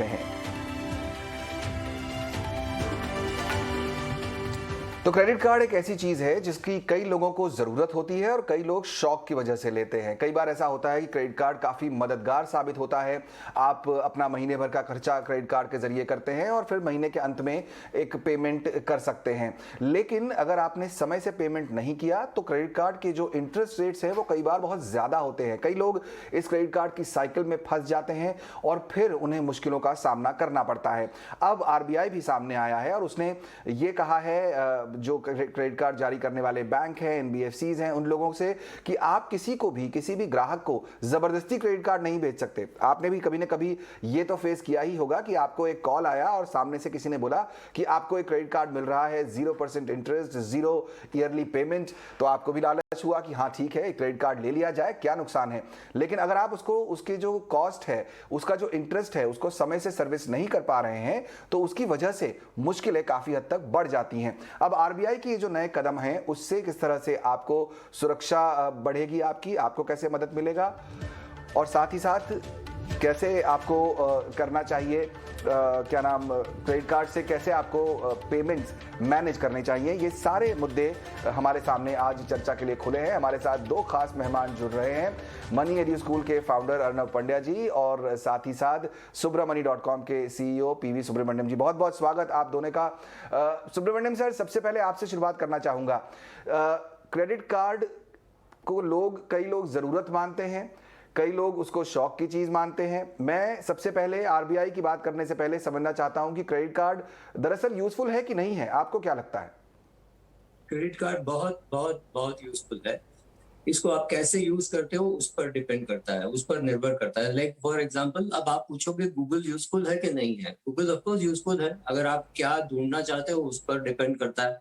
सकते हैं। तो क्रेडिट कार्ड एक ऐसी चीज है जिसकी कई लोगों को जरूरत होती है और कई लोग शौक की वजह से लेते हैं। कई बार ऐसा होता है कि क्रेडिट कार्ड काफी मददगार साबित होता है। आप अपना महीने भर का खर्चा क्रेडिट कार्ड के जरिए करते हैं और फिर महीने के अंत में एक पेमेंट कर सकते हैं। लेकिन अगर आपने समय से पेमेंट नहीं किया तो क्रेडिट कार्ड के जो इंटरेस्ट रेट्स हैं वो कई बार बहुत ज्यादा होते हैं। कई लोग इस क्रेडिट कार्ड की साइकिल में फंस जाते हैं और फिर उन्हें मुश्किलों का सामना करना पड़ता है। अब आरबीआई भी सामने आया है और उसने ये कहा है जो क्रेडिट कार्ड जारी करने वाले बैंक हैं, एनबीएफसीज हैं, उन लोगों से कि आप किसी भी ग्राहक को जबरदस्ती क्रेडिट कार्ड नहीं बेच सकते। आपने भी कभी ना कभी ये तो फेस किया ही होगा कि आपको एक कॉल आया और सामने से किसी ने बोला कि आपको एक क्रेडिट कार्ड मिल रहा है, 0% इंटरेस्ट, 0 ईयरली पेमेंट। तो आपको भी लालच हुआ कि हाँ ठीक है, क्रेडिट कार्ड ले लिया जाए, क्या नुकसान है। लेकिन अगर आप उसको उसके जो कॉस्ट है, उसका जो इंटरेस्ट है, उसको समय से सर्विस नहीं कर पा रहे हैं तो उसकी वजह से मुश्किलें काफी हद तक बढ़ जाती हैं। अब आरबीआई के जो नए कदम हैं उससे किस तरह से आपको सुरक्षा बढ़ेगी, आपको कैसे मदद मिलेगा और साथ ही साथ कैसे आपको करना चाहिए, क्रेडिट कार्ड से कैसे आपको पेमेंट्स मैनेज करने चाहिए, ये सारे मुद्दे हमारे सामने आज चर्चा के लिए खुले हैं। हमारे साथ दो खास मेहमान जुड़ रहे हैं, मनी एडू स्कूल के फाउंडर अर्णव पंड्या जी और साथ ही साथ subramani.com के सीईओ पीवी सुब्रमण्यम जी। बहुत बहुत स्वागत आप दोनों का। सुब्रमण्यम सर, सबसे पहले आपसे शुरुआत करना चाहूंगा। क्रेडिट कार्ड को कई लोग जरूरत मानते हैं, कई लोग उसको शौक की चीज मानते हैं। मैं सबसे पहले आरबीआई की बात करने से पहले समझना चाहता हूं कि क्रेडिट कार्ड दरअसल यूजफुल है कि नहीं है, आपको क्या लगता है? क्रेडिट कार्ड बहुत बहुत बहुत यूजफुल है। इसको आप कैसे यूज करते हो उस पर डिपेंड करता है, उस पर निर्भर करता है। लाइक फॉर एग्जांपल, अब आप पूछोगे गूगल यूजफुल है कि नहीं है। गूगल ऑफ कोर्स यूजफुल है। अगर आप क्या ढूंढना चाहते हो उस पर डिपेंड करता है।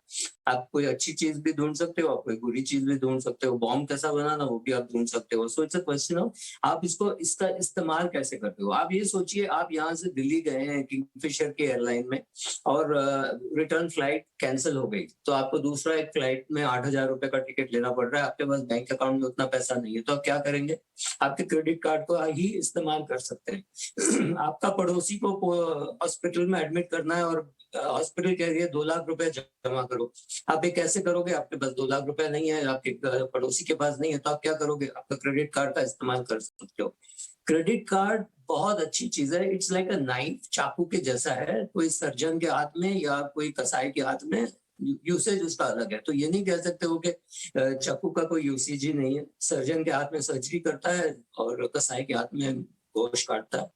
आप कोई अच्छी चीज भी ढूंढ सकते हो, आप कोई बुरी चीज भी ढूंढ सकते हो, बॉम्ब कैसा बनाना वो भी आप ढूंढ सकते हो। So it's a question of आप इसका इस्तेमाल कैसे करते हो। आप ये सोचिए, आप यहाँ से दिल्ली गए हैं किंगफिशर के एयरलाइन में और रिटर्न फ्लाइट कैंसिल हो गई, तो आपको दूसरा एक फ्लाइट में 8,000 रुपए का टिकट लेना पड़ रहा है। आपके पास बैंक अकाउंट में उतना पैसा नहीं है, तो आप क्या करेंगे? आपके क्रेडिट कार्ड को ही इस्तेमाल कर सकते हैं। आपका पड़ोसी को हॉस्पिटल में एडमिट करना है और हॉस्पिटल कह रही है 2 लाख रुपए जमा करो। आप ये कैसे करोगे? आपके पास 2 लाख रुपए नहीं है, आपके पड़ोसी के पास नहीं है, तो आप क्या करोगे? आपका क्रेडिट कार्ड का इस्तेमाल कर सकते हो। क्रेडिट कार्ड बहुत अच्छी चीज है। इट्स लाइक अ नाइफ, चाकू के जैसा है। कोई सर्जन के हाथ में या कोई कसाई के हाथ में यूसेज उसका अलग है। तो ये नहीं कह सकते हो कि चाकू का कोई यूसेज ही नहीं है। सर्जन के हाथ में सर्जरी करता है और कसाई के हाथ में गोश्त काटता है।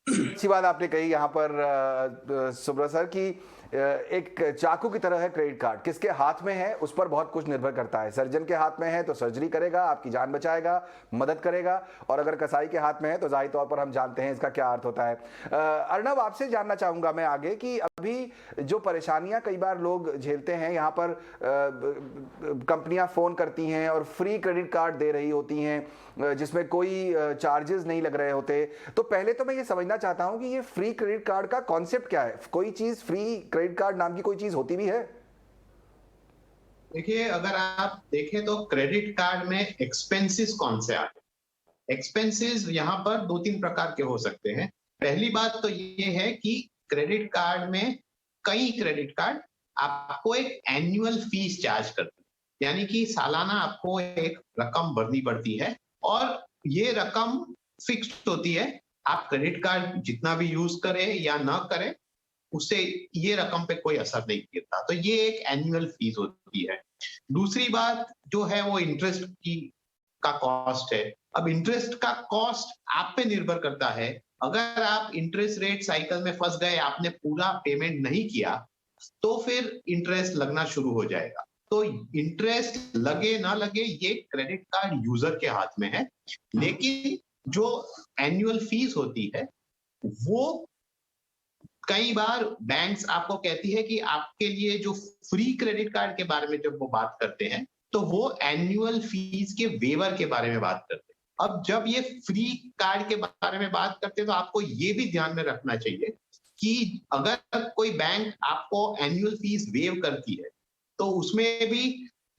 अच्छी बात आपने कही यहाँ पर सुब्रा सर की एक चाकू की तरह है क्रेडिट कार्ड। किसके हाथ में है उस पर बहुत कुछ निर्भर करता है। सर्जन के हाथ में है तो सर्जरी करेगा, आपकी जान बचाएगा, मदद करेगा, और अगर कसाई के हाथ में है तो जाहिर तौर पर हम जानते हैं इसका क्या अर्थ होता है। अर्णव, आपसे जानना चाहूंगा मैं आगे कि अभी जो परेशानियां कई बार लोग झेलते हैं, यहाँ पर कंपनियां फोन करती हैं और फ्री क्रेडिट कार्ड दे रही होती हैं जिसमें कोई चार्जेस नहीं लग रहे होते। तो पहले तो मैं ये समझना चाहता हूं कि ये फ्री क्रेडिट कार्ड का कॉन्सेप्ट क्या है? कोई चीज फ्री क्रेडिट कार्ड नाम की कोई चीज होती भी है? देखिए, अगर आप देखें तो क्रेडिट कार्ड में एक्सपेंसेस कौन से आते हैं? एक्सपेंसेस यहाँ पर 2-3 प्रकार के हो सकते हैं। पहली बात तो ये है कि क्रेडिट कार्ड में कई क्रेडिट कार्ड आपको एक एनुअल फीस चार्ज करते हैं, यानी कि सालाना आपको एक रकम भरनी पड़ती है और ये रकम फिक्स्ड होती है। आप क्रेडिट कार्ड जितना भी यूज करें या ना करें, उससे ये रकम पे कोई असर नहीं गिरता। तो ये एक एनुअल फीस होती है। दूसरी बात जो है वो इंटरेस्ट की का कॉस्ट है। अब इंटरेस्ट का कॉस्ट आप पे निर्भर करता है। अगर आप इंटरेस्ट रेट साइकिल में फंस गए, आपने पूरा पेमेंट नहीं किया, तो फिर इंटरेस्ट लगना शुरू हो जाएगा। तो इंटरेस्ट लगे ना लगे ये क्रेडिट कार्ड यूजर के हाथ में है। लेकिन जो एनुअल फीस होती है वो कई बार बैंक्स आपको कहती है कि आपके लिए जो फ्री क्रेडिट कार्ड के बारे में जब वो बात करते हैं तो वो एनुअल फीस के वेवर के बारे में बात करते हैं। अब जब ये फ्री कार्ड के बारे में बात करते हैं तो आपको ये भी ध्यान में रखना चाहिए कि अगर कोई बैंक आपको एनुअल फीस वेव करती है तो उसमें भी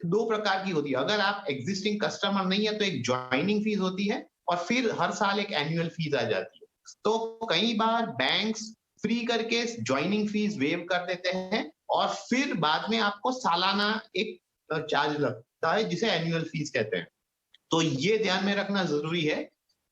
2 प्रकार की होती है। अगर आप एग्जिस्टिंग कस्टमर नहीं है तो एक ज्वाइनिंग फीस होती है और फिर हर साल एक एनुअल फीस आ जाती है। तो कई बार बैंक्स फ्री करके ज्वाइनिंग फीस वेव कर देते हैं और फिर बाद में आपको सालाना एक चार्ज लगता है जिसे एनुअल फीस कहते हैं। तो ये ध्यान में रखना जरूरी है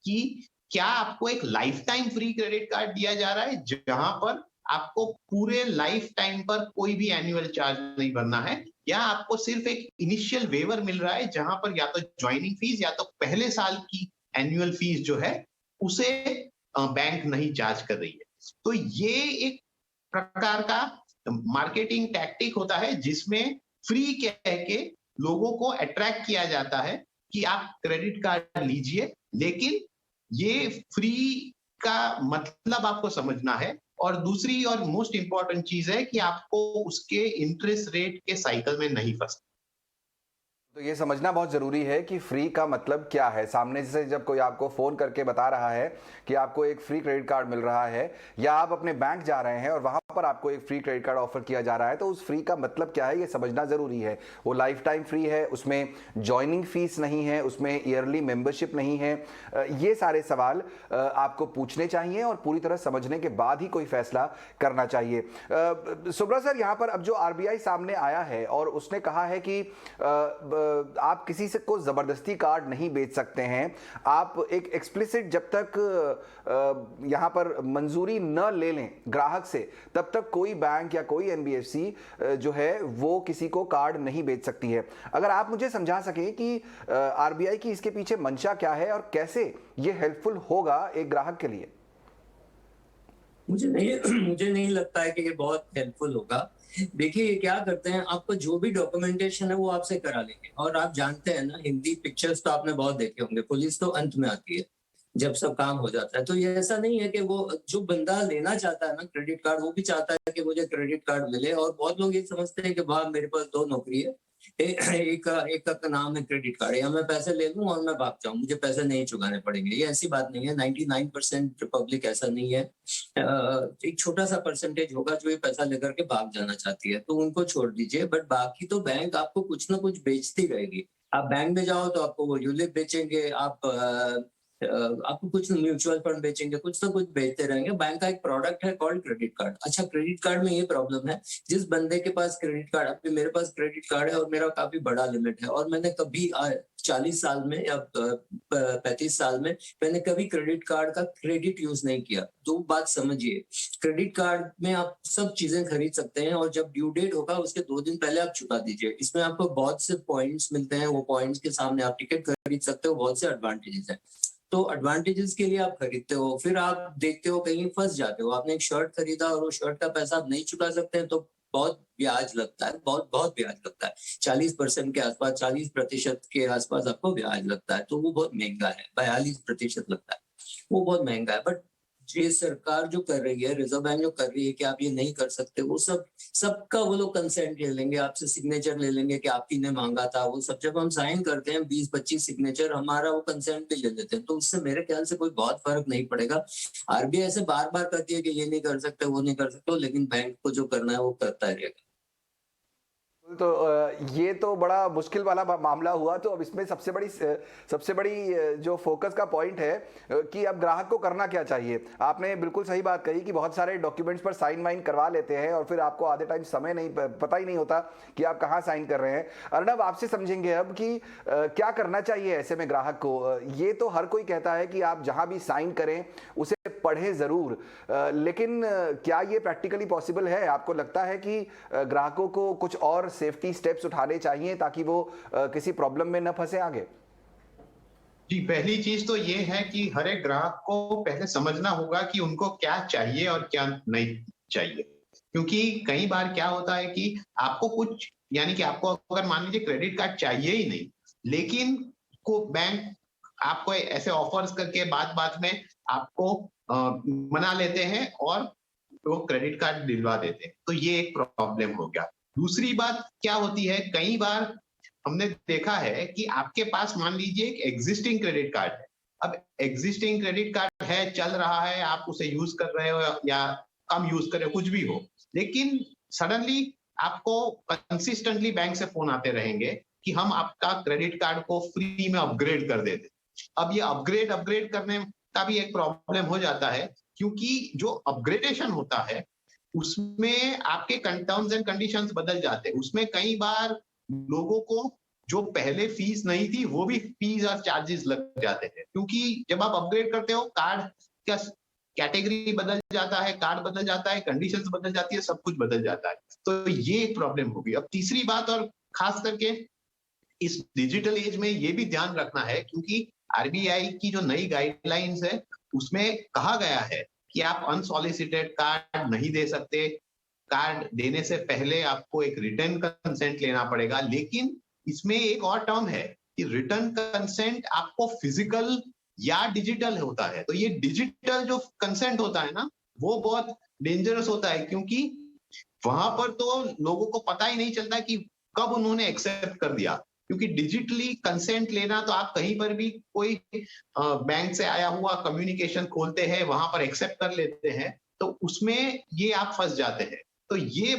कि क्या आपको एक life time free credit card दिया जा रहा है जहां पर आपको पूरे लाइफ टाइम पर कोई भी एनुअल चार्ज नहीं भरना है, या आपको सिर्फ एक इनिशियल वेवर मिल रहा है जहां पर या तो ज्वाइनिंग फीस या तो पहले साल की एनुअल फीस जो है उसे बैंक नहीं चार्ज कर रही है। तो ये एक प्रकार का मार्केटिंग टैक्टिक होता है जिसमें फ्री कह के लोगों को अट्रैक्ट किया जाता है कि आप क्रेडिट कार्ड लीजिए, लेकिन ये फ्री का मतलब आपको समझना है। और दूसरी और मोस्ट इंपॉर्टेंट चीज है कि आपको उसके इंटरेस्ट रेट के साइकिल में नहीं फंसना। तो ये समझना बहुत ज़रूरी है कि फ्री का मतलब क्या है। सामने से जब कोई आपको फ़ोन करके बता रहा है कि आपको एक फ्री क्रेडिट कार्ड मिल रहा है, या आप अपने बैंक जा रहे हैं और वहाँ पर आपको एक फ्री क्रेडिट कार्ड ऑफर किया जा रहा है, तो उस फ्री का मतलब क्या है ये समझना ज़रूरी है। वो लाइफ टाइम फ्री है, उसमें जॉइनिंग फीस नहीं है, उसमें ईयरली मेंबरशिप नहीं है। ये सारे सवाल आपको पूछने चाहिए और पूरी तरह समझने के बाद ही कोई फैसला करना चाहिए। सुब्रा सर, यहाँ पर अब जो आरबीआई सामने आया है और उसने कहा है कि आप किसी से को जबरदस्ती कार्ड नहीं बेच सकते हैं, आप एक एक्सप्लिसिट जब तक यहां पर मंजूरी न ले लें ग्राहक से, तब तक कोई बैंक या कोई एनबीएफसी जो है वो किसी को कार्ड नहीं बेच सकती है। अगर आप मुझे समझा सकें कि आरबीआई की इसके पीछे मंशा क्या है और कैसे ये हेल्पफुल होगा एक ग्राहक के लिए। मुझे नहीं लगता है कि ये बहुत हेल्पफुल होगा। देखिए ये क्या करते हैं, आपको जो भी डॉक्यूमेंटेशन है वो आपसे करा लेंगे। और आप जानते हैं ना, हिंदी पिक्चर्स तो आपने बहुत देखे होंगे, पुलिस तो अंत में आती है जब सब काम हो जाता है। तो ये ऐसा नहीं है कि वो जो बंदा लेना चाहता है ना क्रेडिट कार्ड, वो भी चाहता है कि मुझे क्रेडिट कार्ड मिले। और बहुत लोग ये समझते हैं कि वाह मेरे पास दो नौकरी है, एक का नाम है क्रेडिट कार्ड, या मैं पैसे ले लूं और मैं भाग जाऊं, मुझे पैसे नहीं चुकाने पड़ेंगे। ये ऐसी बात नहीं है। 99% पब्लिक ऐसा नहीं है। एक छोटा सा परसेंटेज होगा जो ये पैसा लेकर के भाग जाना चाहती है, तो उनको छोड़ दीजिए। बट बाकी तो बैंक आपको कुछ ना कुछ बेचती रहेगी। आप बैंक में जाओ तो आपको वो यूलिप बेचेंगे, आपको कुछ म्यूचुअल फंड बेचेंगे, कुछ ना कुछ बेचते रहेंगे। बैंक का एक प्रोडक्ट है कॉल्ड क्रेडिट कार्ड। अच्छा, क्रेडिट कार्ड में ये प्रॉब्लम है, जिस बंदे के पास क्रेडिट कार्ड, अभी मेरे पास क्रेडिट कार्ड है और मेरा काफी बड़ा लिमिट है, और मैंने कभी 40 साल में या 35 साल में मैंने कभी क्रेडिट कार्ड का क्रेडिट यूज नहीं किया। तो बात समझिए, क्रेडिट कार्ड में आप सब चीजें खरीद सकते हैं और जब ड्यू डेट होगा उसके 2 दिन पहले आप चुका दीजिए। इसमें आपको बहुत से पॉइंट्स मिलते हैं, वो पॉइंट्स के सामने आप टिकट खरीद सकते हो, बहुत से एडवांटेजेस हैं। तो एडवांटेजेस के लिए आप खरीदते हो, फिर आप देखते हो कहीं फंस जाते हो। आपने एक शर्ट खरीदा और वो शर्ट का पैसा आप नहीं चुका सकते हैं, तो बहुत ब्याज लगता है, बहुत ब्याज लगता है। 40% के आसपास, 40% के आसपास आपको ब्याज लगता है, तो वो बहुत महंगा है। 42% लगता है, वो बहुत महंगा है। बट ये सरकार जो कर रही है, रिजर्व बैंक जो कर रही है कि आप ये नहीं कर सकते, वो सबका वो लोग कंसेंट ले लेंगे, आपसे सिग्नेचर ले लेंगे कि आपकी ने मांगा था। वो सब जब हम साइन करते हैं 20-25 सिग्नेचर, हमारा वो कंसेंट भी ले लेते हैं। तो उससे मेरे ख्याल से कोई बहुत फर्क नहीं पड़ेगा। आरबीआई ऐसे बार बार कहती है कि ये नहीं कर सकते, वो नहीं कर सकते, लेकिन बैंक को जो करना है वो करता रहेगा। तो ये तो बड़ा मुश्किल वाला मामला हुआ। तो अब इसमें सबसे बड़ी जो फोकस का पॉइंट है कि अब ग्राहक को करना क्या चाहिए। आपने बिल्कुल सही बात कही कि बहुत सारे डॉक्यूमेंट्स पर साइन वाइन करवा लेते हैं और फिर आपको आधे टाइम समय नहीं पता ही नहीं होता कि आप कहाँ साइन कर रहे हैं। अर्नब, आपसे समझेंगे अब कि क्या करना चाहिए ऐसे में ग्राहक को। ये तो हर कोई कहता है कि आप जहाँ भी साइन करें उसे पढ़ें ज़रूर, लेकिन क्या ये प्रैक्टिकली पॉसिबल है? आपको लगता है कि ग्राहकों को कुछ और सेफ्टी स्टेप्स उठाने चाहिए ताकि वो किसी प्रॉब्लम में न फंसे आगे? जी, पहली चीज तो ये है कि हर एक ग्राहक को पहले समझना होगा कि उनको क्या चाहिए और क्या नहीं चाहिए। क्योंकि कई बार क्या होता है कि आपको कुछ, यानी कि आपको अगर मान लीजिए क्रेडिट कार्ड चाहिए ही नहीं, लेकिन को बैंक आपको ऐसे ऑफर्स करके बात में आपको मना लेते हैं और वो क्रेडिट कार्ड दिलवा देते हैं, तो ये एक प्रॉब्लम हो गया। दूसरी बात क्या होती है, कई बार हमने देखा है कि आपके पास मान लीजिए एक एग्जिस्टिंग क्रेडिट कार्ड है। अब एग्जिस्टिंग क्रेडिट कार्ड है, चल रहा है, आप उसे यूज कर रहे हो या कम यूज कर रहे हो, कुछ भी हो, लेकिन सडनली आपको कंसिस्टेंटली बैंक से फोन आते रहेंगे कि हम आपका क्रेडिट कार्ड को फ्री में अपग्रेड कर देते। अब ये अपग्रेड करने का भी एक प्रॉब्लम हो जाता है, क्योंकि जो अपग्रेडेशन होता है उसमें आपके टर्म्स एंड कंडीशंस बदल जाते हैं। उसमें कई बार लोगों को जो पहले फीस नहीं थी वो भी फीस और चार्जेस लग जाते हैं, क्योंकि जब आप अपग्रेड करते हो कार्ड का कैटेगरी बदल जाता है, कार्ड बदल जाता है, कंडीशंस बदल जाती है, सब कुछ बदल जाता है। तो ये एक प्रॉब्लम होगी। अब तीसरी बात, और खास करके इस डिजिटल एज में ये भी ध्यान रखना है, क्योंकि आरबीआई की जो नई गाइडलाइंस है उसमें कहा गया है कि आप अनसॉलिसिटेड कार्ड नहीं दे सकते, कार्ड देने से पहले आपको एक रिटर्न कंसेंट लेना पड़ेगा। लेकिन इसमें एक और टर्म है कि रिटर्न कंसेंट आपको फिजिकल या डिजिटल होता है। तो ये डिजिटल जो कंसेंट होता है ना, वो बहुत डेंजरस होता है, क्योंकि वहां पर तो लोगों को पता ही नहीं चलता कि कब उन्होंने एक्सेप्ट कर दिया। क्योंकि डिजिटली कंसेंट लेना तो आप कहीं पर भी कोई बैंक से आया हुआ कम्युनिकेशन खोलते हैं, वहां पर एक्सेप्ट कर लेते हैं, तो उसमें ये आप फंस जाते हैं। तो ये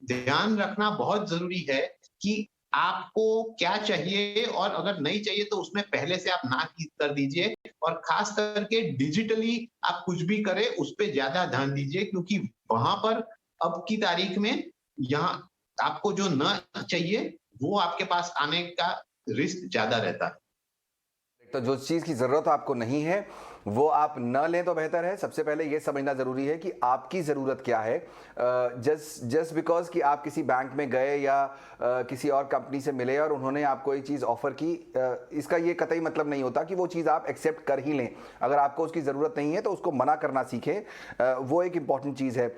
ध्यान रखना बहुत जरूरी है कि आपको क्या चाहिए, और अगर नहीं चाहिए तो उसमें पहले से आप ना कर दीजिए। और खास करके डिजिटली आप कुछ भी करें उस पर ज्यादा ध्यान दीजिए, क्योंकि वहां पर अब की तारीख में यहाँ आपको जो ना चाहिए वो आपके पास आने का रिस्क ज्यादा रहता है। तो जो चीज़ की ज़रूरत आपको नहीं है वो आप न लें तो बेहतर है। सबसे पहले ये समझना ज़रूरी है कि आपकी ज़रूरत क्या है। जस्ट बिकॉज कि आप किसी बैंक में गए या किसी और कंपनी से मिले और उन्होंने आपको एक चीज़ ऑफ़र की, इसका ये कतई मतलब नहीं होता कि वो चीज़ आप एक्सेप्ट कर ही लें। अगर आपको उसकी ज़रूरत नहीं है तो उसको मना करना सीखें, वो एक इम्पॉर्टेंट चीज़ है।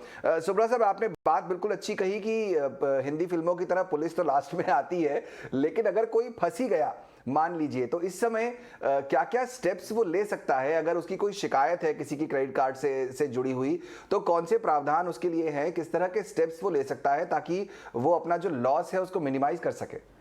सुब्रा साहब, आपने बात बिल्कुल अच्छी कही कि हिंदी फिल्मों की तरह पुलिस तो लास्ट में आती है, लेकिन अगर कोई फंस ही गया मान लीजिए, तो इस समय क्या क्या स्टेप्स वो ले सकता है? अगर उसकी कोई शिकायत है किसी की क्रेडिट कार्ड से जुड़ी हुई, तो कौन से प्रावधान उसके लिए हैं, किस तरह के स्टेप्स वो ले सकता है ताकि वो अपना जो लॉस है उसको मिनिमाइज कर सके?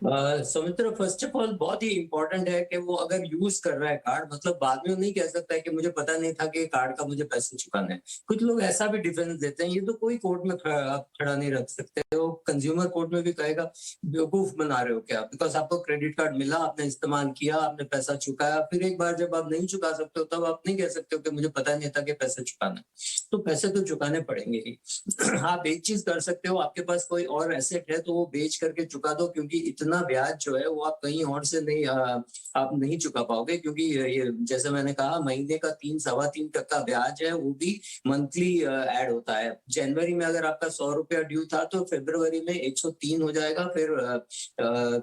सौमित्र, फर्स्ट ऑफ ऑल बहुत ही इंपॉर्टेंट है कि वो अगर यूज कर रहा है कार्ड, मतलब बाद में वो नहीं कह सकता है कि मुझे पता नहीं था कि कार्ड का मुझे पैसे चुकाने हैं। कुछ लोग ऐसा भी डिफेंस देते हैं, ये तो कोई कोर्ट में आप खड़ा नहीं रख सकते हो। कंज्यूमर कोर्ट में भी कहेगा बेवकूफ बना रहे हो क्या, बिकॉज आपको क्रेडिट कार्ड मिला, आपने इस्तेमाल किया, आपने पैसा चुकाया, फिर एक बार जब आप नहीं चुका सकते हो तब आप नहीं कह सकते हो कि मुझे पता नहीं था कि पैसे चुकाना है। तो पैसे तो चुकाने पड़ेंगे ही। आप एक चीज कर सकते हो, आपके पास कोई और एसेट है तो वो बेच करके चुका दो, क्योंकि इतना ब्याज जो है वो आप कहीं और से नहीं आप नहीं चुका पाओगे, क्योंकि ये जैसे मैंने कहा महीने का 3-3.25% ब्याज है, वो भी मंथली ऐड होता है। जनवरी में अगर आपका 100 रुपया ड्यू था तो फरवरी में 103 हो जाएगा, फिर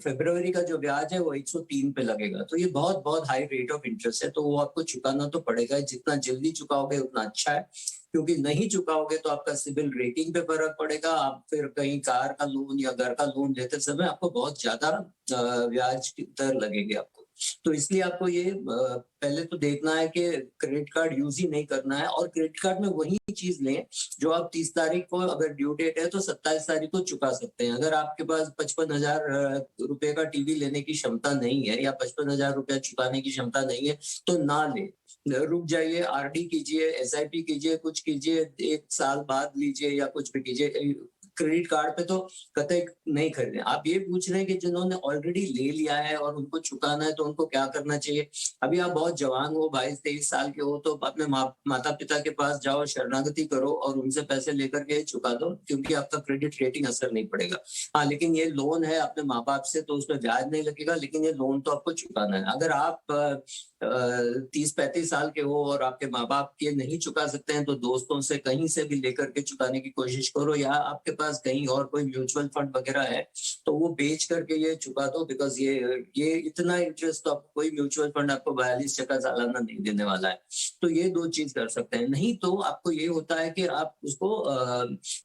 फरवरी का जो ब्याज है वो 103 पे लगेगा। तो ये बहुत बहुत हाई रेट ऑफ इंटरेस्ट है, तो वो आपको चुकाना तो पड़ेगा। जितना जल्दी चुकाओगे उतना अच्छा है, क्योंकि नहीं चुकाओगे तो आपका सिविल रेटिंग पे फर्क पड़ेगा। आप फिर कहीं कार का लोन या घर का लोन लेते समय आपको बहुत ज्यादा ब्याज की दर लगेगी आपको। तो इसलिए आपको ये पहले तो देखना है कि क्रेडिट कार्ड यूज ही नहीं करना है, और क्रेडिट कार्ड में वही चीज लें जो आप 30 तारीख को, अगर ड्यू डेट है तो 27 तारीख को चुका सकते हैं। अगर आपके पास 55,000 रुपए का टीवी लेने की क्षमता नहीं है या 55,000 रुपया चुकाने की क्षमता नहीं है तो ना ले, रुक जाइए, आरडी कीजिए, एसआईपी कीजिए, कुछ कीजिए, 1 साल बाद लीजिए या कुछ भी कीजिए। क्रेडिट कार्ड पे तो कतई नहीं खरीदें। आप ये पूछ रहे हैं कि जिन्होंने ऑलरेडी ले लिया है और उनको चुकाना है तो उनको क्या करना चाहिए। अभी आप बहुत जवान हो, 22-23 साल के हो, तो अपने माता पिता के पास जाओ, शरणागति करो और उनसे पैसे लेकर के चुका दो, क्योंकि आपका क्रेडिट रेटिंग असर नहीं पड़ेगा। हाँ, लेकिन ये लोन है अपने माँ बाप से तो उसमें ब्याज नहीं लगेगा, लेकिन ये लोन तो आपको चुकाना है। अगर आप 30-35 साल के हो और आपके माँ बाप ये नहीं चुका सकते हैं तो दोस्तों से कहीं से भी लेकर के चुकाने की कोशिश करो, या आपके पास कहीं और कोई म्यूचुअल फंड वगैरह है तो वो बेच करके ये चुका दो, बिकॉज ये इतना इंटरेस्ट तो आपको कोई म्यूचुअल फंड आपको 42% सालाना नहीं देने वाला है। तो ये 2 चीज कर सकते हैं। नहीं तो आपको ये होता है कि आप उसको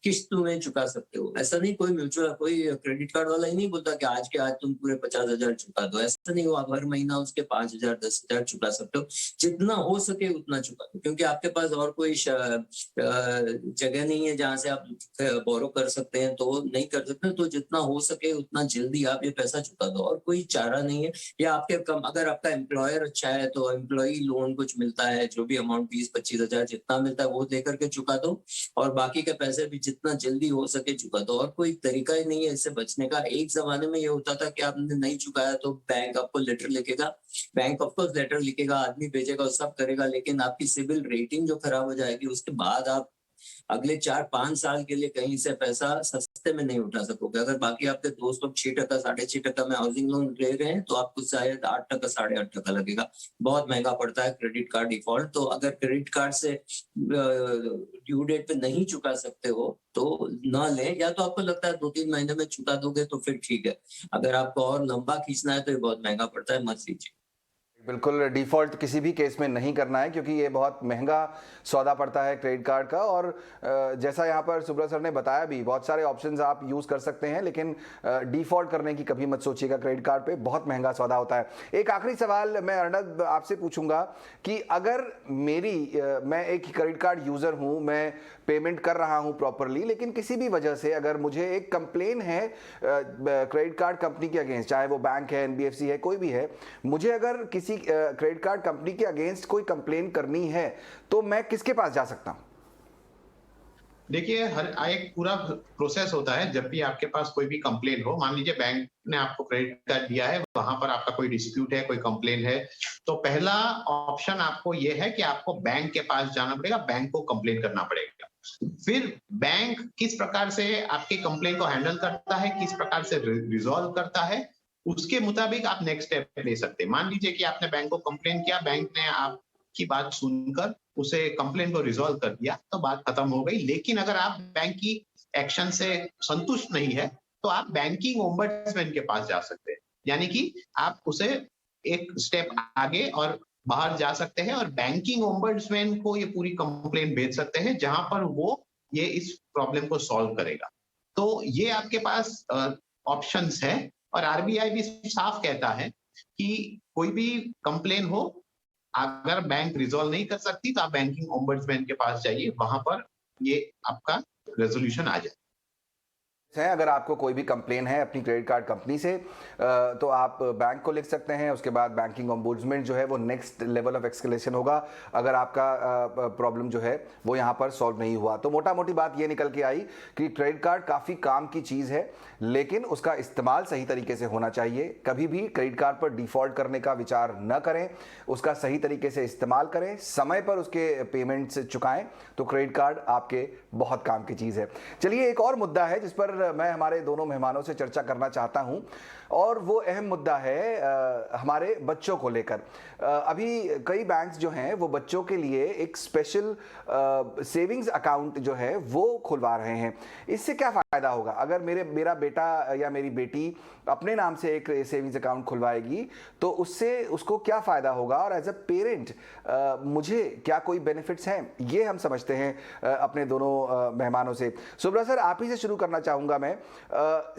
किस्तों में चुका सकते हो। ऐसा नहीं, कोई क्रेडिट कार्ड वाला ही नहीं बोलता कि आज के आज तुम पूरे 50,000 चुका दो। ऐसा नहीं हो, आप हर महीना उसके 5,000 10,000 चुका सकते हो। जितना हो सके उतना चुका दो, क्योंकि आपके पास और कोई जगह नहीं है जहां से आप बोरो कर सकते हैं तो नहीं कर सकते, तो जितना हो सके उतना जल्दी आप ये पैसा चुका दो, और कोई चारा नहीं है। या आपके कम, अगर आपका एम्प्लॉयर अच्छा है तो एम्प्लॉई लोन कुछ मिलता है, जो भी अमाउंट 20-25 हजार जितना मिलता है वो देकर के चुका दो, और बाकी के पैसे भी जितना जल्दी हो सके चुका दो। और कोई तरीका ही नहीं है इससे बचने का। एक जमाने में ये होता था कि आपने नहीं चुकाया तो बैंक आपको लेटर लिखेगा, बैंक ऑफकोर्स लेटर लिखेगा, आदमी भेजेगा, सब करेगा, लेकिन आपकी सिविल रेटिंग जो खराब हो जाएगी उसके बाद आप अगले 4-5 साल के लिए कहीं से पैसा सस्ते में नहीं उठा सकोगे। अगर बाकी आपके दोस्त लोग 6%, 6.5% में हाउसिंग लोन ले रहे हैं तो आपको शायद 8%, 8.5% लगेगा। बहुत महंगा पड़ता है क्रेडिट कार्ड डिफॉल्ट। तो अगर क्रेडिट कार्ड से ड्यू डेट पे नहीं चुका सकते हो तो ना लें, या तो आपको लगता है 2-3 महीने में चुका दोगे तो फिर ठीक है। अगर आपको और लंबा खींचना है तो ये बहुत महंगा पड़ता है, मत लीजिए। बिल्कुल डिफ़ॉल्ट किसी भी केस में नहीं करना है, क्योंकि ये बहुत महंगा सौदा पड़ता है क्रेडिट कार्ड का। और जैसा यहाँ पर सुब्रत सर ने बताया भी, बहुत सारे ऑप्शंस आप यूज़ कर सकते हैं, लेकिन डिफ़ॉल्ट करने की कभी मत सोचिएगा क्रेडिट कार्ड पे, बहुत महंगा सौदा होता है। एक आखिरी सवाल मैं अर्नब आपसे पूछूंगा कि अगर मैं एक क्रेडिट कार्ड यूज़र हूँ, मैं पेमेंट कर रहा हूँ प्रॉपरली, लेकिन किसी भी वजह से अगर मुझे एक कंप्लेन है क्रेडिट कार्ड कंपनी के अगेंस्ट, चाहे वो बैंक है, एनबीएफसी है, कोई भी है, मुझे अगर किसी क्रेडिट कार्ड कंपनी के अगेंस्ट कोई कंप्लेन करनी है तो मैं किसके पास जा सकता हूं? देखिए, हर एक पूरा प्रोसेस होता है। जब भी आपके पास कोई भी कंप्लेन हो, मान लीजिए बैंक ने आपको क्रेडिट कार्ड दिया है, वहां पर आपका कोई डिस्प्यूट है, कोई कंप्लेन है, तो पहला ऑप्शन आपको ये है कि आपको बैंक के पास जाना पड़ेगा, बैंक को कंप्लेन करना पड़ेगा। फिर बैंक किस प्रकार से आपके कंप्लेन को हैंडल करता है, किस प्रकार से रिजॉल्व करता है, उसके मुताबिक आप नेक्स्ट स्टेप ले सकते हैं। मान लीजिए कि आपने बैंक को कंप्लेन किया, बैंक ने आपकी बात सुनकर उसे कंप्लेन को रिजॉल्व कर दिया, तो बात खत्म हो गई। लेकिन अगर आप बैंक की एक्शन से संतुष्ट नहीं है तो आप बैंकिंग ओम्बड्समैन के पास जा सकते हैं। यानी कि आप उसे एक स्टेप आगे और बाहर जा सकते हैं और बैंकिंग ओम्बड्समैन को ये पूरी कंप्लेन भेज सकते हैं, जहां पर वो ये इस प्रॉब्लम को सॉल्व करेगा। तो ये आपके पास ऑप्शंस है। और आरबीआई भी साफ कहता है कि कोई भी कंप्लेन हो, अगर बैंक रिजॉल्व नहीं कर सकती तो आप बैंकिंग ओम्बड्समैन के पास जाइए, वहां पर ये आपका रेजोल्यूशन आ जाए। है अगर आपको कोई भी कंप्लेन है अपनी क्रेडिट कार्ड कंपनी से, तो आप बैंक को लिख सकते हैं। उसके बाद बैंकिंग ओम्बुड्समैन जो है वो नेक्स्ट लेवल ऑफ एक्सकेलेशन होगा अगर आपका प्रॉब्लम जो है वो यहाँ पर सॉल्व नहीं हुआ। तो मोटा मोटी बात ये निकल के आई कि क्रेडिट कार्ड काफ़ी काम की चीज़ है, लेकिन उसका इस्तेमाल सही तरीके से होना चाहिए। कभी भी क्रेडिट कार्ड पर डिफ़ॉल्ट करने का विचार न करें, उसका सही तरीके से इस्तेमाल करें, समय पर उसके पेमेंट्स चुकाएं, तो क्रेडिट कार्ड आपके बहुत काम की चीज़ है। चलिए, एक और मुद्दा है जिस पर मैं हमारे दोनों मेहमानों से चर्चा करना चाहता हूं, और वो अहम मुद्दा है हमारे बच्चों को लेकर। अभी कई बैंक्स जो हैं वो बच्चों के लिए एक स्पेशल सेविंग्स अकाउंट जो है वो खुलवा रहे हैं। इससे क्या फ़ायदा होगा? अगर मेरा बेटा या मेरी बेटी अपने नाम से एक सेविंग्स अकाउंट खुलवाएगी तो उससे उसको क्या फ़ायदा होगा, और एज अ पेरेंट मुझे क्या कोई बेनिफिट्स हैं, ये हम समझते हैं अपने दोनों मेहमानों से। सुब्रत सर, आप ही से शुरू करना चाहूँगा मैं।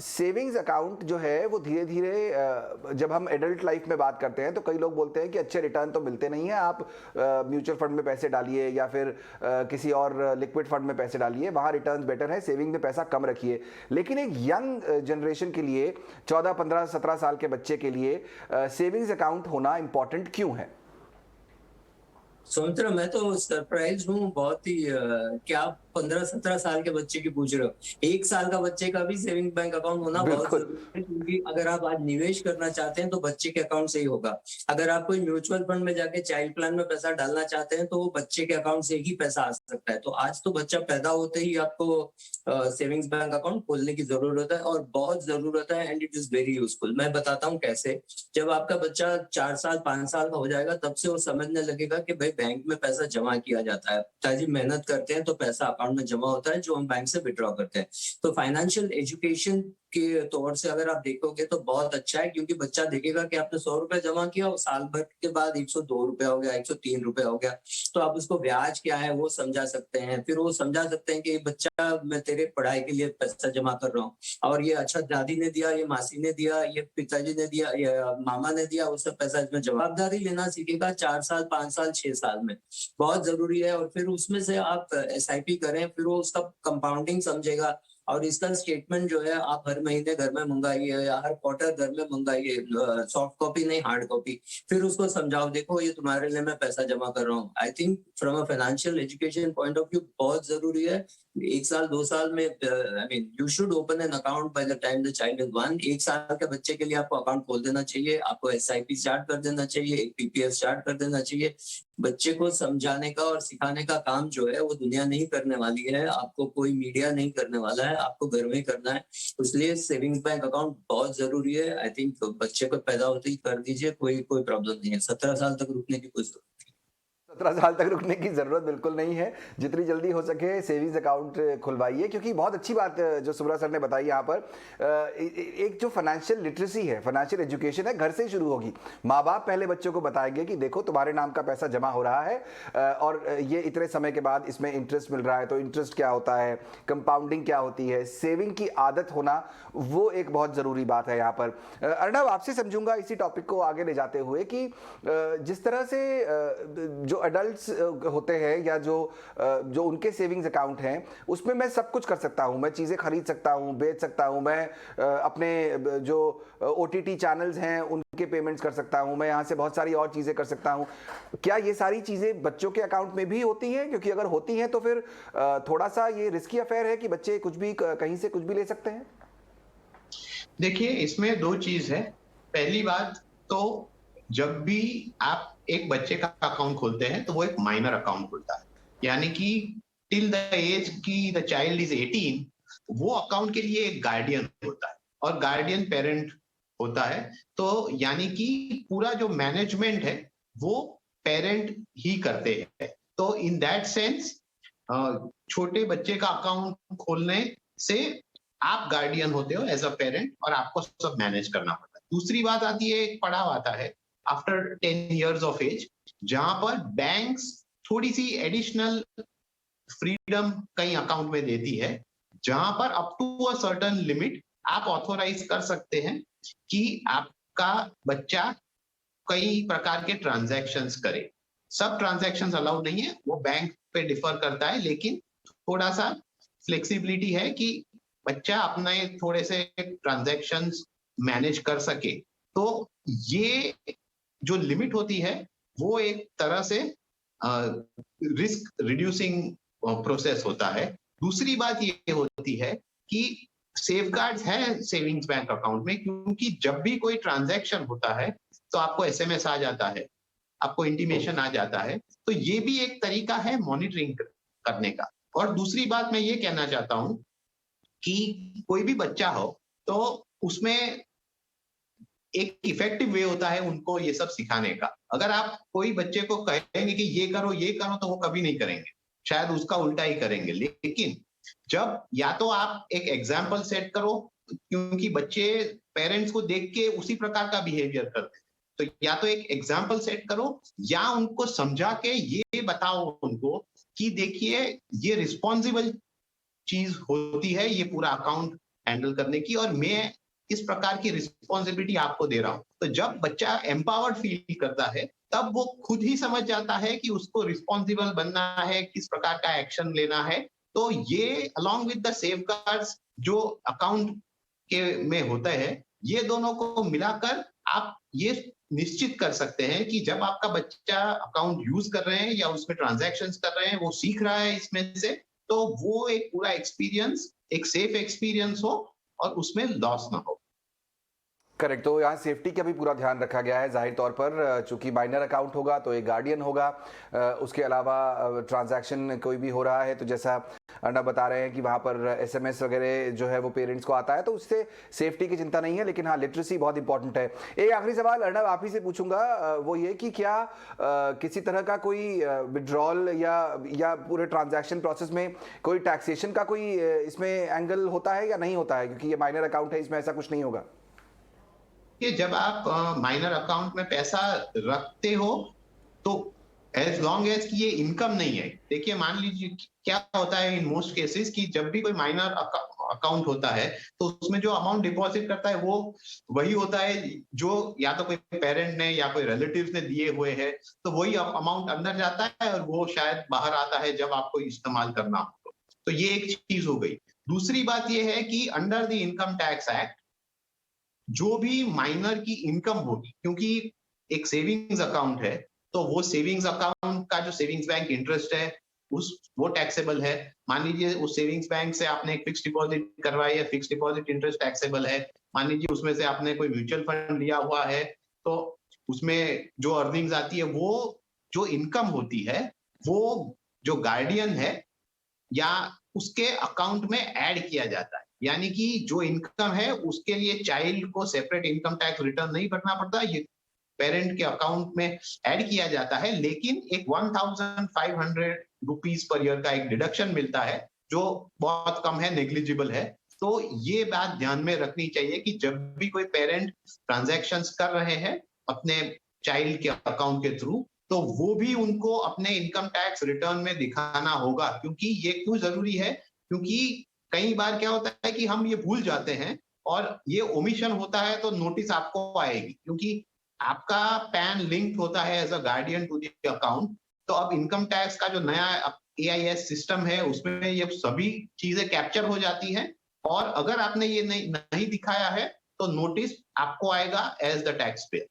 सेविंग्स अकाउंट जो है वो धीरे धीरे जब हम एडल्ट लाइफ में बात करते हैं तो कई लोग बोलते हैं कि अच्छे रिटर्न तो मिलते नहीं है, आप म्यूचुअल फंड में पैसे डालिए या फिर किसी और लिक्विड फंड में पैसे डालिए, वहाँ रिटर्न बेटर है, सेविंग में पैसा कम रखिए। लेकिन एक यंग जनरेशन के लिए, 14, 15, 17 साल के बच्चे के लिए सेविंग्स अकाउंट होना इंपॉर्टेंट क्यों है? सौमित्र, मैं तो सरप्राइज हूँ बहुत ही क्या आप 15-17 साल के बच्चे की पूछ रहे हो? 1 साल का बच्चे का भी सेविंग बैंक अकाउंट होना बहुत जरूरी है, क्योंकि अगर आप आज निवेश करना चाहते हैं तो बच्चे के अकाउंट से ही होगा। अगर आप कोई म्यूचुअल फंड में जाके चाइल्ड प्लान में पैसा डालना चाहते हैं तो वो बच्चे के अकाउंट से ही पैसा आ सकता है। तो आज तो बच्चा पैदा होते ही आपको सेविंग्स बैंक अकाउंट खोलने की जरूरत है, और बहुत जरूरत है, and it is very useful. मैं बताता हूँ कैसे। जब आपका बच्चा 4 साल 5 साल का हो जाएगा तब से वो समझने लगेगा कि भाई बैंक में पैसा जमा किया जाता है, पिताजी मेहनत करते हैं तो पैसा अकाउंट में जमा होता है जो हम बैंक से विड्रॉ करते हैं। तो फाइनेंशियल एजुकेशन के तौर से अगर आप देखोगे तो बहुत अच्छा है, क्योंकि बच्चा देखेगा कि आपने 100 रुपए जमा किया और साल भर के बाद 102 रुपया हो गया, 103 रुपया हो गया, तो आप उसको ब्याज क्या है वो समझा सकते हैं। फिर वो समझा सकते हैं कि बच्चा, मैं तेरे पढ़ाई के लिए पैसा जमा कर रहा हूँ, और ये अच्छा दादी ने दिया, ये मासी ने दिया, ये पिताजी ने दिया, ये मामा ने दिया, उससे पैसा इसमें जवाबदारी लेना सीखेगा 4 साल 5 साल 6 साल में। बहुत जरूरी है। और फिर उसमें से आप SIP करें, फिर वो उसका कंपाउंडिंग समझेगा, और इसका स्टेटमेंट जो है आप हर महीने घर में मंगाइए या हर क्वार्टर घर में मंगाइए, सॉफ्ट कॉपी नहीं हार्ड कॉपी। फिर उसको समझाओ, देखो ये तुम्हारे लिए मैं पैसा जमा कर रहा हूँ। I think from a financial education point of view बहुत जरूरी है। 1 साल 2 साल में I mean you should open an account by the time the child is 1। 1 साल के बच्चे के लिए आपको अकाउंट खोल देना चाहिए, आपको SIP स्टार्ट कर देना चाहिए, एक PPF स्टार्ट कर देना चाहिए। बच्चे को समझाने का और सिखाने का काम जो है वो दुनिया नहीं करने वाली है, आपको कोई मीडिया नहीं करने वाला है, आपको घर में ही करना है। इसलिए सेविंग्स बैंक अकाउंट बहुत जरूरी है। आई थिंक बच्चे को पैदा होते ही कर दीजिए, कोई प्रॉब्लम नहीं है। 17 साल तक रुकने की कोई जरूरत 17 साल तक रुकने की जरूरत बिल्कुल नहीं है। जितनी जल्दी हो सके सेविंग्स अकाउंट खुलवाइए, क्योंकि बहुत अच्छी बात जो सुब्रा सर ने बताई यहाँ पर, एक जो फाइनेंशियल लिटरेसी है, फाइनेंशियल एजुकेशन है, घर से ही शुरू होगी। माँ बाप पहले बच्चों को बताएंगे कि देखो तुम्हारे नाम का पैसा जमा हो रहा है और ये इतने समय के बाद इसमें इंटरेस्ट मिल रहा है, तो इंटरेस्ट क्या होता है, कंपाउंडिंग क्या होती है, सेविंग की आदत होना, वो एक बहुत ज़रूरी बात है यहाँ पर। अर्णव, आपसे समझूंगा इसी टॉपिक को आगे ले जाते हुए कि जिस तरह से जो एडल्ट्स होते हैं या जो उनके सेविंग्स अकाउंट हैं, उसमें मैं सब कुछ कर सकता हूं, मैं चीज़ें खरीद सकता हूं, बेच सकता हूं, मैं अपने जो OTT चैनल्स हैं उनके पेमेंट्स कर सकता हूं, मैं यहाँ से बहुत सारी और चीज़ें कर सकता हूं। क्या ये सारी चीज़ें बच्चों के अकाउंट में भी होती हैं? क्योंकि अगर होती हैं तो फिर थोड़ा सा ये रिस्की अफेयर है कि बच्चे कुछ भी कहीं से कुछ भी ले सकते हैं। देखिए, इसमें 2 चीज है। पहली बात तो जब भी आप एक बच्चे का अकाउंट खोलते हैं तो वो एक माइनर अकाउंट खुलता है, यानी कि टिल द एज की द चाइल्ड इज 18 वो अकाउंट के लिए एक गार्डियन होता है और गार्डियन पेरेंट होता है। तो यानी कि पूरा जो मैनेजमेंट है वो पेरेंट ही करते हैं। तो इन दैट सेंस छोटे बच्चे का अकाउंट खोलने से आप गार्डियन होते हो एज अ पेरेंट और आपको सब मैनेज करना पड़ता है। दूसरी बात आती है, एक पड़ाव आता है आफ्टर 10 years ऑफ एज, जहां पर बैंक्स थोड़ी सी एडिशनल फ्रीडम कई अकाउंट में देती है, जहां पर up to a certain limit आप ऑथोराइज कर सकते हैं कि आपका बच्चा कई प्रकार के ट्रांजैक्शंस करे। सब ट्रांजैक्शंस अलाउड नहीं है, वो बैंक पे डिफर करता है, लेकिन थोड़ा सा फ्लेक्सिबिलिटी है कि बच्चा अपने थोड़े से ट्रांजैक्शंस मैनेज कर सके। तो ये जो लिमिट होती है वो एक तरह से रिस्क रिड्यूसिंग प्रोसेस होता है। दूसरी बात ये होती है कि सेफगार्ड्स हैं सेविंग्स बैंक अकाउंट में, क्योंकि जब भी कोई ट्रांजैक्शन होता है तो आपको SMS आ जाता है, आपको इंटीमेशन आ जाता है। तो ये भी एक तरीका है मॉनिटरिंग करने का। और दूसरी बात मैं ये कहना चाहता हूं कि कोई भी बच्चा हो तो उसमें एक इफेक्टिव वे होता है उनको ये सब सिखाने का। अगर आप कोई बच्चे को कहेंगे कि ये करो तो वो कभी नहीं करेंगे, शायद उसका उल्टा ही करेंगे। लेकिन जब या तो आप एक एग्जाम्पल सेट करो, क्योंकि बच्चे पेरेंट्स को देख के उसी प्रकार का बिहेवियर करते हैं, तो या तो एक एग्जाम्पल सेट करो या उनको समझा के ये बताओ उनको कि देखिए ये रिस्पॉन्सिबल चीज होती है ये पूरा अकाउंट हैंडल करने की, और मैं इस प्रकार की रिस्पॉन्सिबिलिटी आपको दे रहा हूं। तो जब बच्चा एम्पावर्ड फील करता है तब वो खुद ही समझ जाता है कि उसको रिस्पॉन्सिबल बनना है, किस प्रकार का एक्शन लेना है। तो ये अलॉन्ग विद द सेफगार्ड्स जो अकाउंट के में होता है, ये दोनों को मिलाकर आप ये निश्चित कर सकते हैं कि जब आपका बच्चा अकाउंट यूज कर रहे हैं या उसमें ट्रांजैक्शंस कर रहे हैं, वो सीख रहा है इसमें से, तो वो एक पूरा एक्सपीरियंस एक सेफ एक्सपीरियंस हो और उसमें लॉस ना हो। करेक्ट। तो यहाँ सेफ्टी का भी पूरा ध्यान रखा गया है। जाहिर तौर पर चूंकि माइनर अकाउंट होगा तो एक गार्डियन होगा, उसके अलावा ट्रांजैक्शन कोई भी हो रहा है तो जैसा अर्णव बता रहे हैं कि वहाँ पर SMS वगैरह जो है वो पेरेंट्स को आता है, तो उससे सेफ्टी की चिंता नहीं है। लेकिन हाँ, लिटरेसी बहुत इंपॉर्टेंट है। एक आखिरी सवाल अर्णव आप ही से पूछूंगा, वो ये कि क्या किसी तरह का कोई विड्रॉल या पूरे ट्रांजैक्शन प्रोसेस में कोई टैक्सेशन का कोई इसमें एंगल होता है या नहीं होता है? क्योंकि ये माइनर अकाउंट है, इसमें ऐसा कुछ नहीं होगा। कि जब आप माइनर अकाउंट में पैसा रखते हो तो एज लॉन्ग एज कि ये इनकम नहीं है, देखिए मान लीजिए क्या होता है इन मोस्ट केसेस कि जब भी कोई माइनर अकाउंट होता है तो उसमें जो अमाउंट डिपॉजिट करता है वो वही होता है जो या तो कोई पेरेंट ने या कोई रिलेटिव्स ने दिए हुए हैं, तो वही अमाउंट अंदर जाता है और वो शायद बाहर आता है जब आपको इस्तेमाल करना हो। तो ये एक चीज हो गई। दूसरी बात यह है कि under the income tax act जो भी माइनर की इनकम होगी, क्योंकि एक सेविंग्स अकाउंट है तो वो सेविंग्स अकाउंट का जो सेविंग्स बैंक इंटरेस्ट है वो टैक्सेबल है। मान लीजिए उस सेविंग्स बैंक से आपने एक फिक्स डिपॉजिट करवाई है, फिक्स डिपॉजिट इंटरेस्ट टैक्सेबल है। मान लीजिए उसमें से आपने कोई म्यूचुअल फंड लिया हुआ है तो उसमें जो अर्निंग्स आती है, वो जो इनकम होती है वो जो गार्डियन है या उसके अकाउंट में ऐड किया जाता है। यानी कि जो इनकम है उसके लिए चाइल्ड को सेपरेट इनकम टैक्स रिटर्न नहीं भरना पड़ता, ये पेरेंट के अकाउंट में ऐड किया जाता है। लेकिन एक 1500 रुपीज पर ईयर का एक डिडक्शन मिलता है जो बहुत कम है, नेग्लिजिबल है। तो ये बात ध्यान में रखनी चाहिए कि जब भी कोई पेरेंट ट्रांजैक्शंस कर रहे हैं अपने चाइल्ड के अकाउंट के थ्रू, तो वो भी उनको अपने इनकम टैक्स रिटर्न में दिखाना होगा। क्योंकि ये क्यों जरूरी है? क्योंकि कई बार क्या होता है कि हम ये भूल जाते हैं और ये ओमिशन होता है तो नोटिस आपको आएगी, क्योंकि आपका पैन लिंक होता है as a guardian to the account. तो अब इनकम टैक्स का जो नया AIS सिस्टम है उसमें ये सभी चीजें कैप्चर हो जाती हैं और अगर आपने ये नहीं दिखाया है तो नोटिस आपको आएगा as the taxpayer.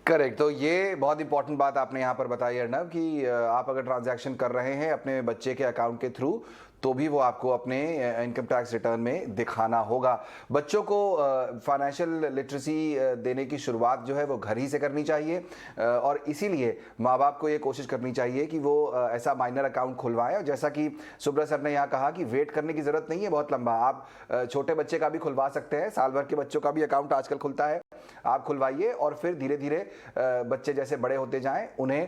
Correct. तो ये बहुत इंपॉर्टेंट बात आपने यहाँ पर बताई अर्नब कि आप अगर ट्रांजैक्शन कर रहे हैं अपने बच्चे के अकाउंट के थ्रू तो भी वो आपको अपने इनकम टैक्स रिटर्न में दिखाना होगा। बच्चों को फाइनेंशियल लिटरेसी देने की शुरुआत जो है वो घर ही से करनी चाहिए और इसीलिए माँ बाप को ये कोशिश करनी चाहिए कि वो ऐसा माइनर अकाउंट खुलवाएं। और जैसा कि सुब्रा सर ने यहाँ कहा कि वेट करने की ज़रूरत नहीं है बहुत लंबा, आप छोटे बच्चे का भी खुलवा सकते हैं, साल भर के बच्चों का भी अकाउंट आजकल खुलता है, आप खुलवाइए और फिर धीरे धीरे बच्चे जैसे बड़े होते जाएं उन्हें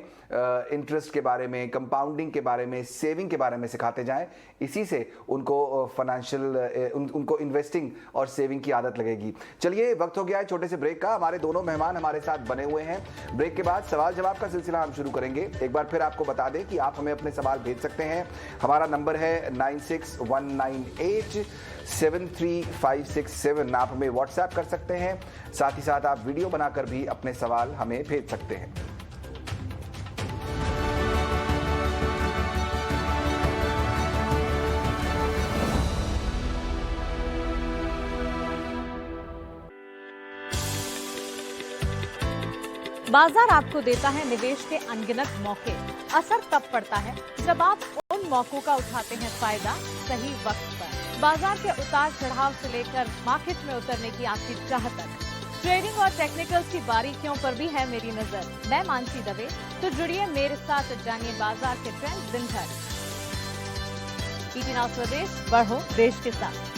इंटरेस्ट के बारे में, कंपाउंडिंग के बारे में, सेविंग के बारे में सिखाते जाएं। इसी से उनको फाइनेंशियल उनको इन्वेस्टिंग और सेविंग की आदत लगेगी। चलिए वक्त हो गया है छोटे से ब्रेक का। हमारे दोनों मेहमान हमारे साथ बने हुए हैं। ब्रेक के बाद सवाल जवाब का सिलसिला हम शुरू करेंगे। एक बार फिर आपको बता दें कि आप हमें अपने सवाल भेज सकते हैं। हमारा नंबर है 9619873567। आप हमें व्हाट्सएप कर सकते हैं, साथ ही साथ आप वीडियो बनाकर भी अपने सवाल हमें भेज सकते हैं। बाजार आपको देता है निवेश के अनगिनत मौके। असर तब पड़ता है जब आप उन मौकों का उठाते हैं फायदा सही वक्त पर। बाजार के उतार चढ़ाव से लेकर मार्केट में उतरने की आपकी चाह तक, ट्रेडिंग और टेक्निकल्स की बारीकियों पर भी है मेरी नजर। मैं मानसी दवे, तो जुड़िए मेरे साथ, जानिए बाजार के ट्रेंड दिन भर। टीवी नाउ स्वदेश, बढ़ो देश के साथ।